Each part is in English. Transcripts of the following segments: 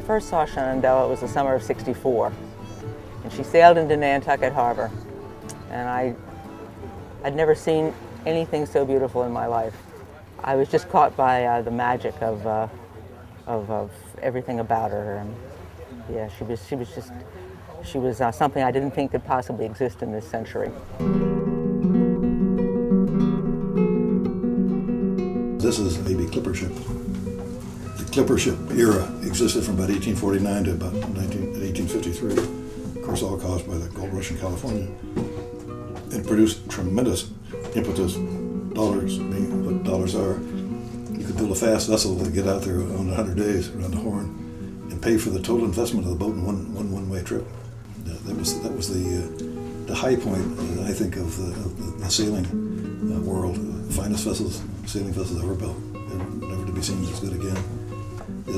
first saw Shenandoah, it was the summer of '64, and she sailed into Nantucket Harbor, and I'd never seen anything so beautiful in my life. I was just caught by the magic of everything about her, and yeah, she was something I didn't think could possibly exist in this century. This is a baby clipper ship. The clipper ship era existed from about 1849 to about 1853. Of course, all caused by the gold rush in California. It produced tremendous impetus, dollars being what dollars are. You could build a fast vessel to get out there on 100 days around the Horn and pay for the total investment of the boat in one-way trip. That was the high point, I think, of the sailing world. The finest sailing vessels ever built. Never to be seen as good again.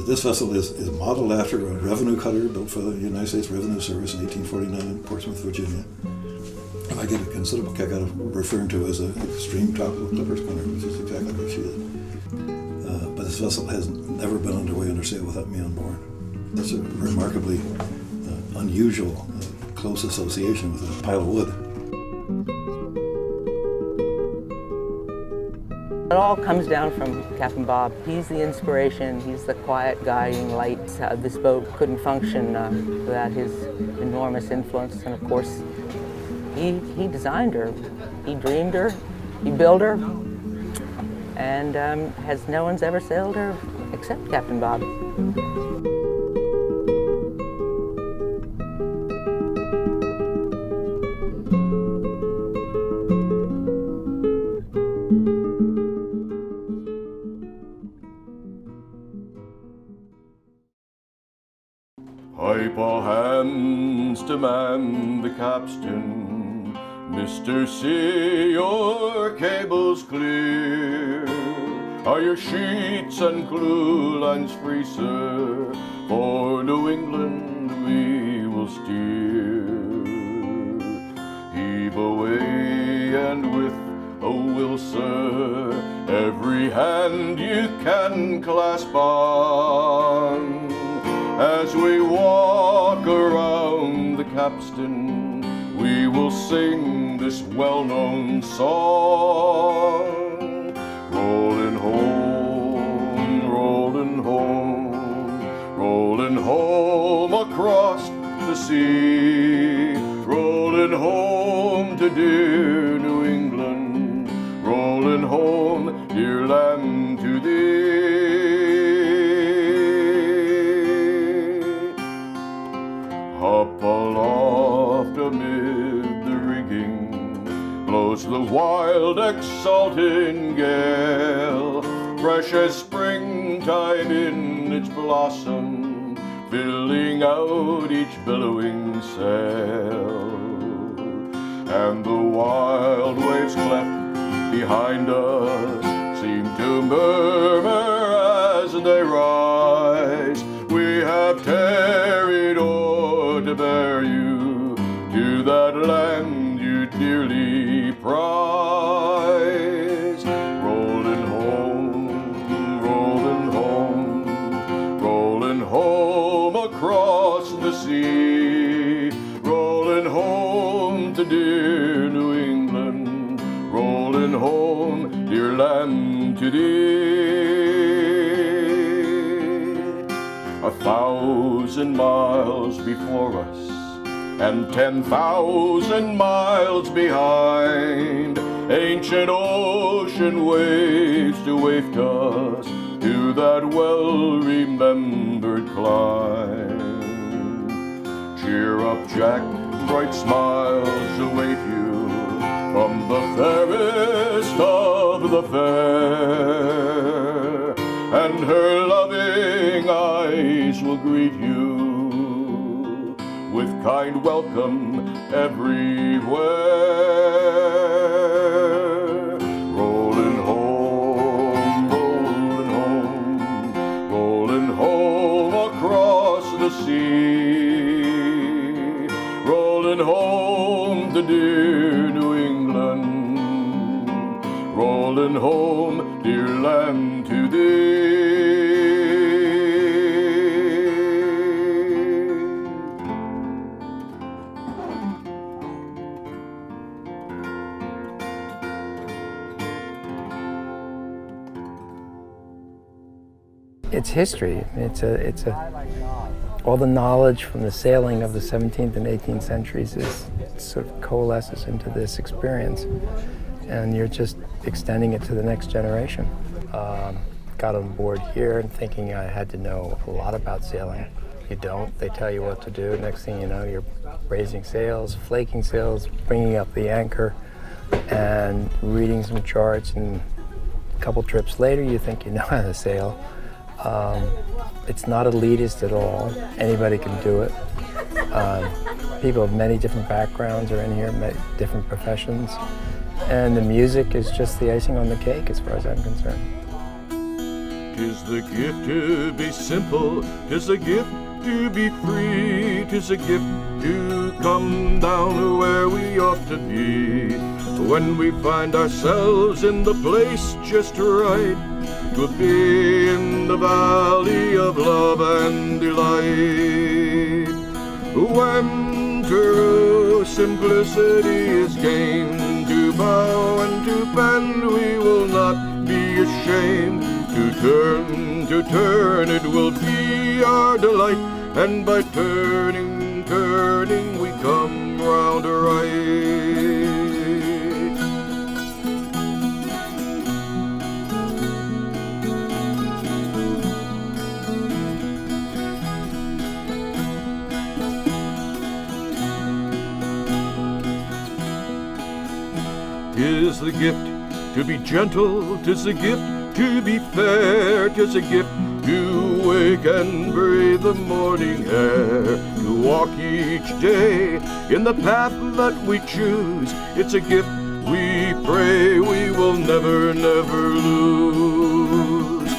This vessel is modeled after a revenue cutter built for the United States Revenue Service in 1849 in Portsmouth, Virginia. And I get a considerable kick out of referring to it as an extreme tropical clipper schooner, which is exactly what she is. But this vessel has never been underway under sail without me on board. That's a remarkably unusual, close association with a pile of wood. It all comes down from Captain Bob. He's the inspiration, he's the quiet guiding light. This boat couldn't function without his enormous influence, and of course, he designed her, he dreamed her, he built her, and no one's ever sailed her except Captain Bob. Pipe all hands to man the capstan. Mister, see your cables clear. Are your sheets and clewlines free, sir? For New England we will steer. Heave away and with a will, sir, every hand you can clasp on. As we walk around the capstan, we will sing this well-known song. Rolling home, rolling home, rolling home across the sea. Rolling home to dear New England, rolling home, dear land, to thee. Up aloft amid the rigging blows the wild exulting gale, fresh as springtime in its blossom, filling out each billowing sail. And the wild waves cleft behind us seem to murmur as they rise. We have tarried o'er to bear you to that land you dearly prize. Rolling home, rolling home, rolling home across the sea. Rolling home to dear New England, rolling home, dear land, to thee. 1,000 miles before us and 10,000 miles behind, ancient ocean waves to waft us to that well-remembered clime. Cheer up, Jack, bright smiles await you from the fairest of the fair, and her loving eyes will greet you with kind welcome everywhere. Rolling home, rolling home, rolling home across the sea. Rolling home to dear New England, rolling home, dear land, to thee. it's history. All the knowledge from the sailing of the 17th and 18th centuries sort of coalesces into this experience, and you're just extending it to the next generation. Got on board here and thinking I had to know a lot about sailing. You don't. They tell you what to do. Next thing you know, you're raising sails, flaking sails, bringing up the anchor, and reading some charts, and a couple trips later you think you know how to sail. It's not elitist at all. Anybody can do it. People of many different backgrounds are in here, different professions, and the music is just the icing on the cake as far as I'm concerned. 'Tis the gift to be simple, 'tis a gift to be free, 'tis a gift to come down where we ought to be. When we find ourselves in the place just right, we'll be in the valley of love and delight. When true simplicity is gained, to bow and to bend we will not be ashamed. To turn, it will be our delight, and by turning, we come round right. 'Tis the gift to be gentle, 'tis the gift to be fair, 'tis a gift to wake and breathe the morning air, to walk each day in the path that we choose. It's a gift we pray we will never, never lose.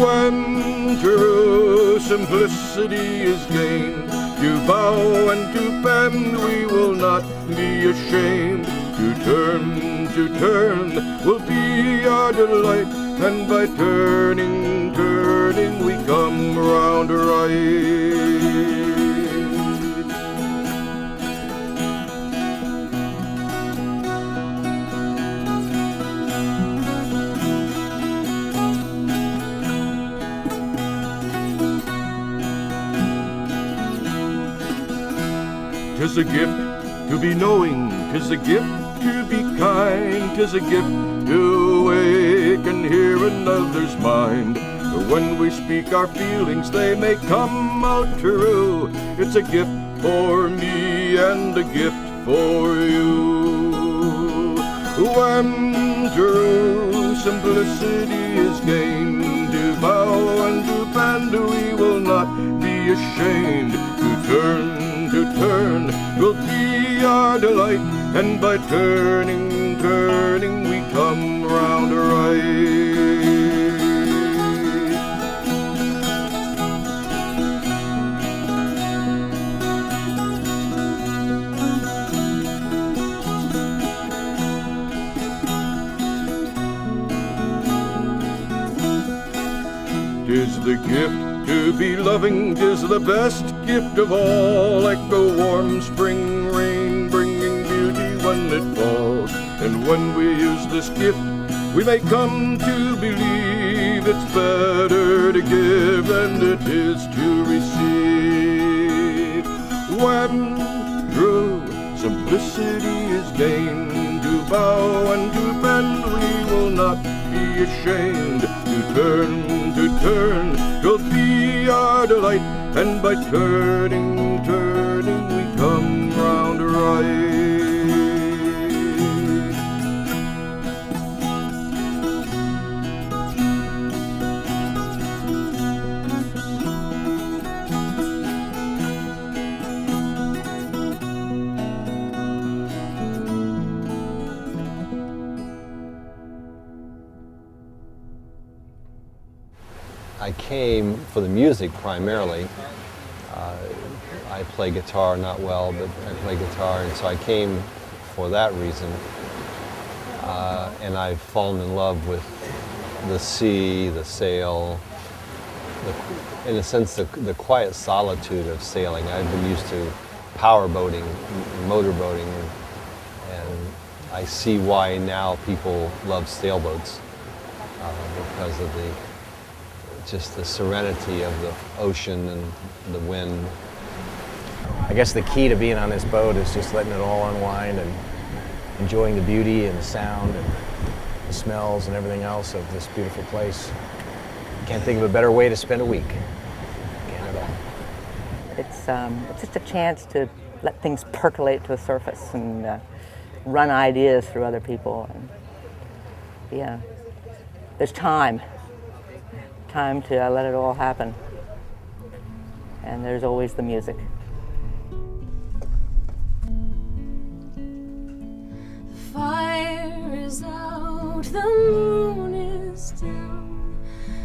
When true simplicity is gained, to bow and to bend we will not be ashamed. To turn will be our delight, and by turning, we come round right. 'Tis a gift to be knowing, 'tis a gift to be kind, 'tis a gift to wake and hear another's mind. When we speak our feelings, they may come out true. It's a gift for me and a gift for you. When true simplicity is gained, to bow and to bend we will not be ashamed. To turn will be our delight, and by turning, we come round right. 'Tis the gift to be loving, 'tis the best gift of all, like a warm spring rain bringing beauty when it falls. And when we use this gift, we may come to believe it's better to give than it is to receive. When true simplicity is gained, to bow and to bend we will not be ashamed. To turn will be our delight, and by turning, we come round right. I came for the music primarily. I play guitar, not well, but I play guitar, and so I came for that reason. And I've fallen in love with the sea, the sail, in a sense, the quiet solitude of sailing. I've been used to power boating, motor boating, and I see why now people love sailboats because of just the serenity of the ocean and the wind. I guess the key to being on this boat is just letting it all unwind and enjoying the beauty and the sound and the smells and everything else of this beautiful place. Can't think of a better way to spend a week. Can't at all. It's just a chance to let things percolate to the surface and run ideas through other people. And yeah, there's time to let it all happen. And there's always the music. Fire is out, the moon is down,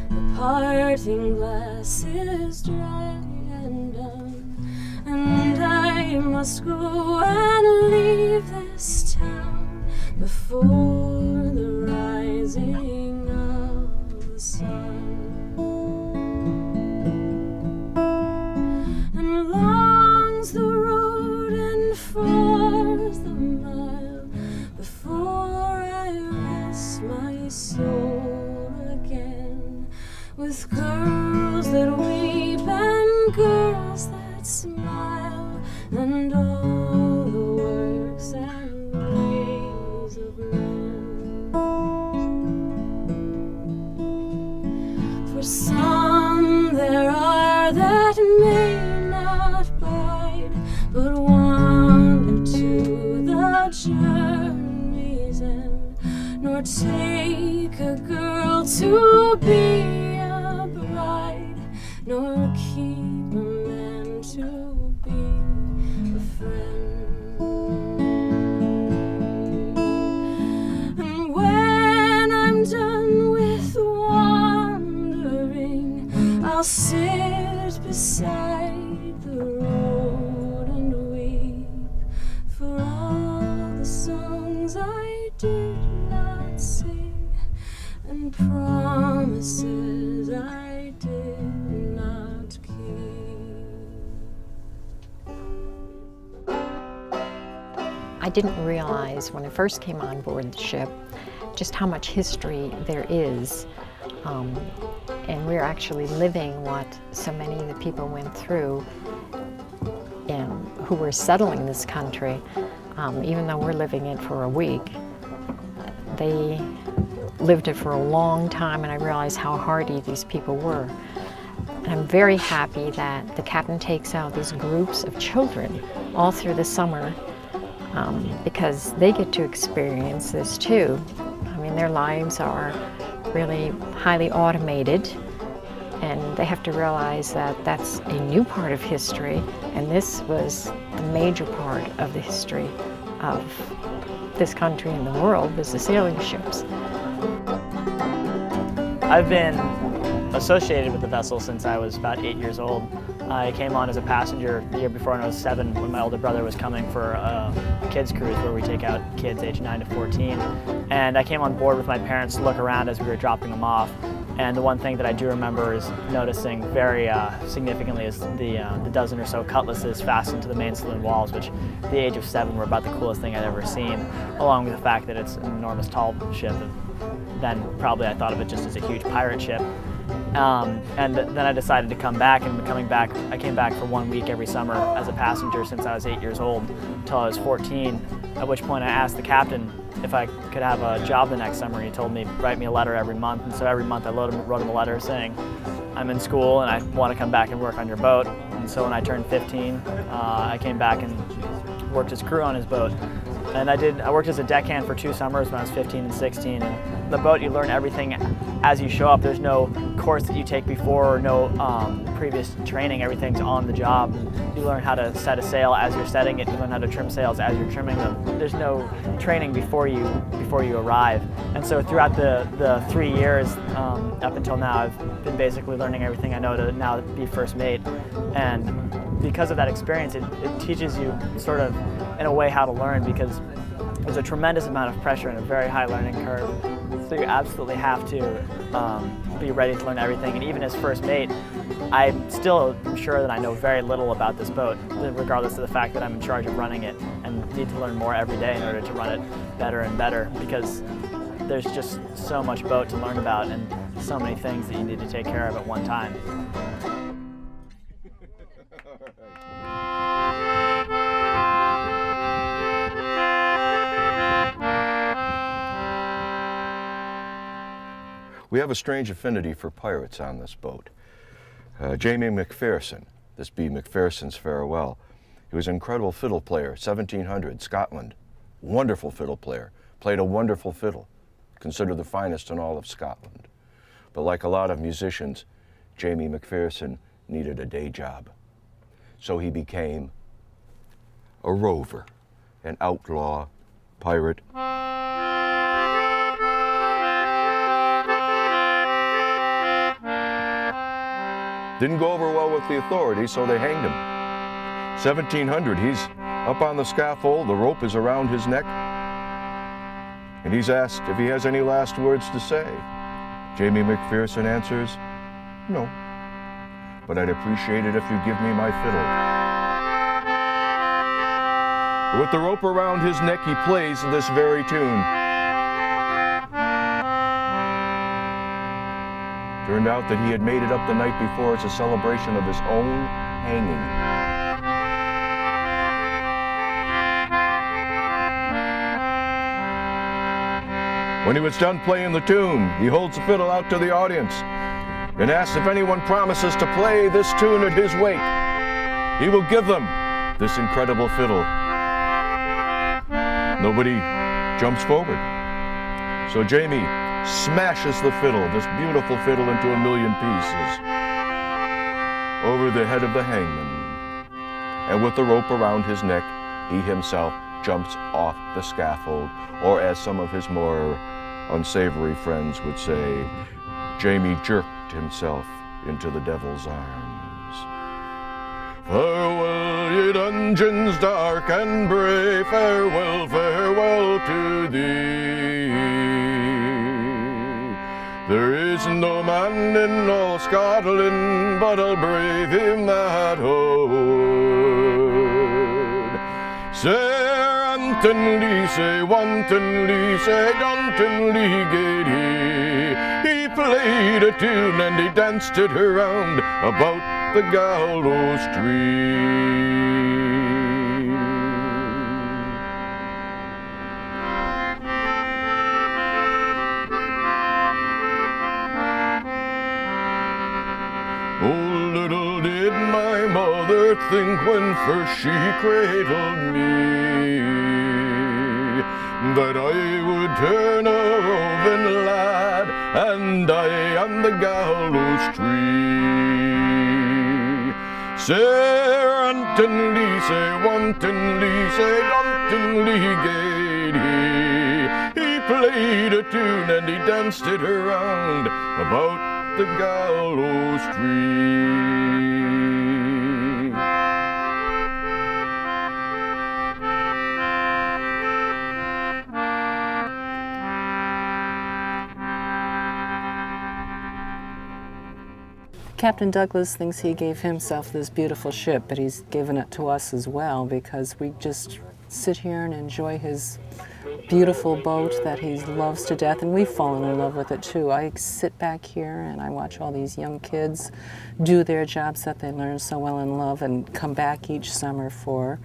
the parting glass is dry and done, and I must go and leave this town before the rising of the sun. And long's the road and far's the mile before I rest my soul again, with girls that weep and girls that smile, and all the works and ways of men. For some there are that may not bide, but wander to the journey's end, nor take a girl to be a bride, nor keep a man to be a friend. And when I'm done with wandering, I'll sit beside the road and weep for all the songs I did not sing, and promises I did not keep. I didn't realize when I first came on board the ship just how much history there is. And we're actually living what so many of the people went through who were settling this country. Even though we're living it for a week, they lived it for a long time, and I realized how hardy these people were. And I'm very happy that the captain takes out these groups of children all through the summer because they get to experience this too. I mean, their lives are really highly automated, and they have to realize that that's a new part of history, and this was the major part of the history of this country and the world, was the sailing ships. I've been associated with the vessel since I was about 8 years old. I came on as a passenger the year before when I was 7, when my older brother was coming for a kids cruise where we take out kids aged 9 to 14. And I came on board with my parents to look around as we were dropping them off. And the one thing that I do remember is noticing very significantly is the dozen or so cutlasses fastened to the main saloon walls, which at the age of 7 were about the coolest thing I'd ever seen, along with the fact that it's an enormous tall ship. Then probably I thought of it just as a huge pirate ship. And then I decided to come back, and I came back for 1 week every summer as a passenger since I was 8 years old until I was 14, at which point I asked the captain if I could have a job the next summer. He told me write me a letter every month, and so every month I wrote him a letter saying, I'm in school and I want to come back and work on your boat. And so when I turned 15, I came back and worked as crew on his boat. And I worked as a deckhand for 2 summers when I was 15 and 16. And the boat, you learn everything as you show up. There's no course that you take before or no previous training. Everything's on the job. You learn how to set a sail as you're setting it. You learn how to trim sails as you're trimming them. There's no training before you arrive. And so throughout the 3 years up until now, I've been basically learning everything I know to now be first mate. And because of that experience, it teaches you sort of, in a way, how to learn, because there's a tremendous amount of pressure and a very high learning curve. So you absolutely have to be ready to learn everything. And even as first mate, I still am sure that I know very little about this boat, regardless of the fact that I'm in charge of running it, and need to learn more every day in order to run it better and better, because there's just so much boat to learn about and so many things that you need to take care of at one time. We have a strange affinity for pirates on this boat. Jamie McPherson, this be McPherson's farewell. He was an incredible fiddle player, 1700, Scotland. Wonderful fiddle player, played a wonderful fiddle, considered the finest in all of Scotland. But like a lot of musicians, Jamie McPherson needed a day job. So he became a rover, an outlaw, pirate. Didn't go over well with the authorities, so they hanged him. 1700, he's up on the scaffold, the rope is around his neck, and he's asked if he has any last words to say. Jamie McPherson answers, no, but I'd appreciate it if you give me my fiddle. With the rope around his neck, he plays this very tune. Turned out that he had made it up the night before as a celebration of his own hanging. When he was done playing the tune, he holds the fiddle out to the audience and asks if anyone promises to play this tune at his wake. He will give them this incredible fiddle. Nobody jumps forward. So Jamie smashes the fiddle, this beautiful fiddle, into a million pieces over the head of the hangman. And with the rope around his neck, he himself jumps off the scaffold, or as some of his more unsavory friends would say, Jamie jerked himself into the devil's arms. Farewell, ye dungeons dark and brave, farewell, farewell to thee. There is no man in all Scotland but I'll brave him that would. Say Anthony, say wantonly, say Duntonly gate he played a tune and he danced it around about the gallows tree. Oh, little did my mother think when first she cradled me that I would turn a roving lad and die on the gallows tree. Say Anthony, say wantonly, say Duntonly gate he played a tune and he danced it around about the gallows tree. Captain Douglas thinks he gave himself this beautiful ship, but he's given it to us as well because we just sit here and enjoy his beautiful boat that he loves to death, and we've fallen in love with it too. I sit back here and I watch all these young kids do their jobs that they learn so well and love and come back each summer for.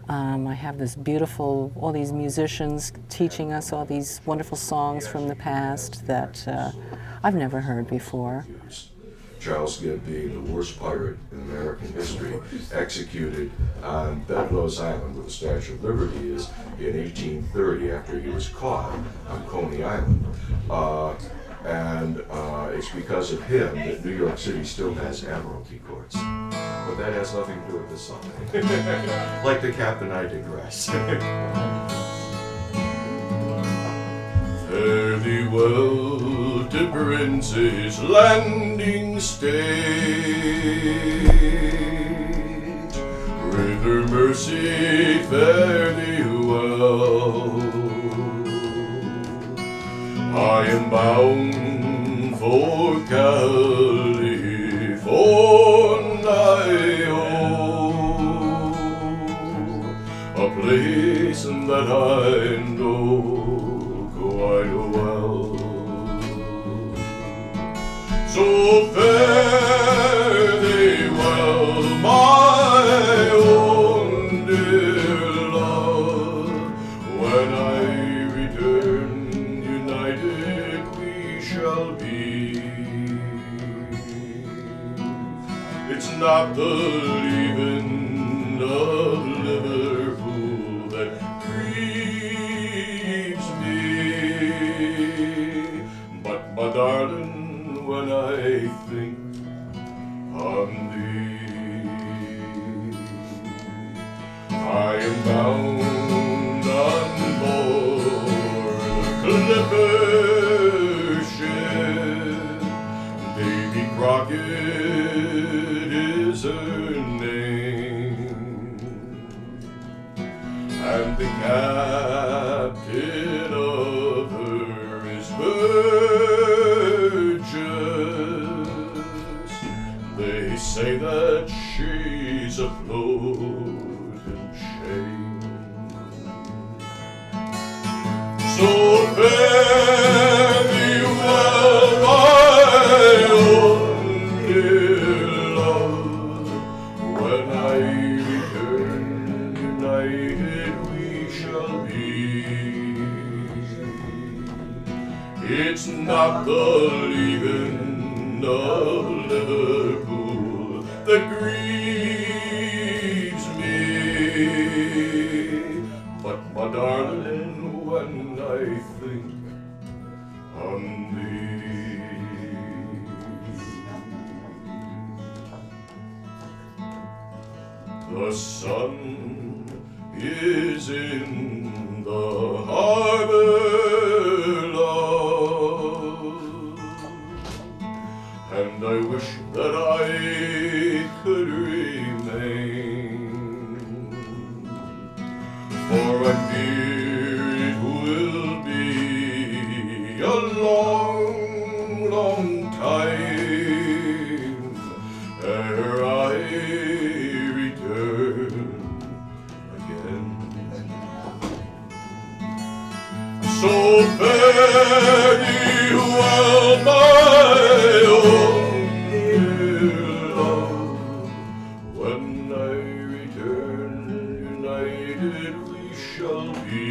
I have this beautiful, all these musicians teaching us all these wonderful songs from the past that I've never heard before. Charles Gibb being the worst pirate in American history, executed on Bedloe's Island, where the Statue of Liberty is, in 1830 after he was caught on Coney Island. And it's because of him that New York City still has admiralty courts. But that has nothing to do with this song. Like the captain, I digress. Fare thee well to Prince's Landing stage, River Mercy, fare thee well. I am bound for California, a place that I know quite well. So fare thee well, my own dear love. When I return, united we shall be. It's not the leaving of Liverpool that grieves me, but my darling, when I think on thee, I am bound on board the clipper ship. Davy Crockett is her name, and the captain of her is Burgess. They say that she's afloat in shame. So fare thee well, my own dear love. When I return, united we shall be. It's not the leaving of Liverpool that grieves me, but my darling, when I think on thee. The sun is in the harbor, love, and I wish that I could remain, for I fear it will be a long, long time ere I return again. So fare thee well, my own dear love. When I return, united we shall be.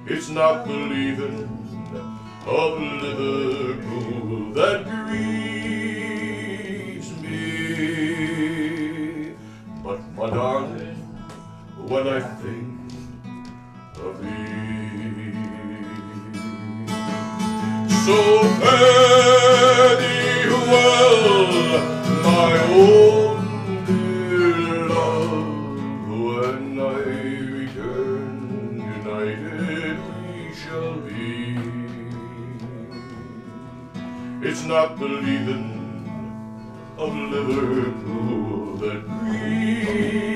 It's not the leaving of Liverpool that grieves me, but my darling, when I think of thee. So fare thee well, my own dear love. When I return, united we shall be. It's not the leaving of Liverpool that grieves